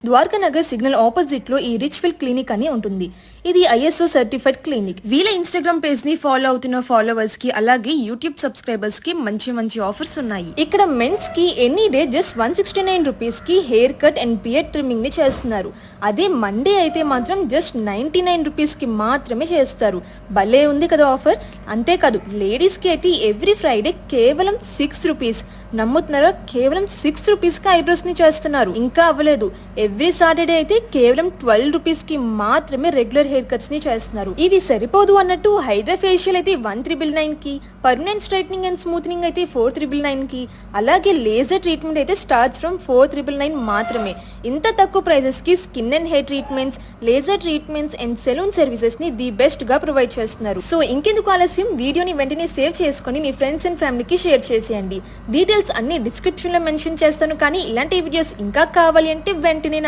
Dwaraka Nagar signal opposite లో ఈ rich fill clinic అని ఉంటుంది. ఇది ISO సర్టిఫైడ్ క్లినిక్. వీళ్ళ ఇన్స్టాగ్రామ్ పేజ్ ని ఫాలో అవుతున్న ఫాలోవర్స్ కి అలాగే యూట్యూబ్ సబ్స్క్రైబర్స్ కి మంచి ఆఫర్స్ ఉన్నాయి. ఇక్కడ మెన్స్ కి ఎనీ డే జస్ట్ 169 రూపీస్ కి hair cut and beard trimming ని చేస్తున్నారు. అదే మండే అయితే మాత్రం జస్ట్ 99 రూపీస్ కి మాత్రమే చేస్తారు. భలే ఉంది కదా ఆఫర్. అంతేకాదు లేడీస్ కి అయితే ఎవ్రీ ఫ్రైడే కేవలం 6 రూపీస్, నమ్ముతున్నారా, కేవలం 6 రూపీస్ కి ఐబ్రోస్ ని చేస్తున్నారు. ఇంకా అవ్వలేదు, ఎవ్రీ సాటర్డే అయితే కేవలం 12 రూపీస్ కి మాత్రమే రెగ్యులర్ హెయిర్ కట్స్ ని చేస్తున్నారు. ఇవి సరిపోదు అన్నట్టు హైడ్రా ఫేషియల్ అయితే 1999 కి, పర్మనెంట్ స్ట్రైట్నింగ్ అండ్ స్మూత్నింగ్ అయితే 4999 కి, అలాగే లేజర్ ట్రీట్మెంట్ అయితే స్టార్ట్స్ ఫ్రమ్ 4999 మాత్రమే. ఇంత తక్కువ ప్రైజెస్ కి skin and hair treatments, laser treatments and salon services ని ది బెస్ట్ గా ప్రొవైడ్ చేస్తున్నారు. సో ఇంకెందుకు ఆలస్యం, వీడియోని వెంటనే సేవ్ చేసుకుని మీ ఫ్రెండ్స్ అండ్ ఫ్యామిలీకి షేర్ చేసేయండి. డీటెయిల్స్ అన్ని డిస్క్రిప్షన్ లో మెన్షన్ చేస్తాను. కానీ ఇలాంటి వీడియోస్ ఇంకా కావాలి అంటే వెంటనే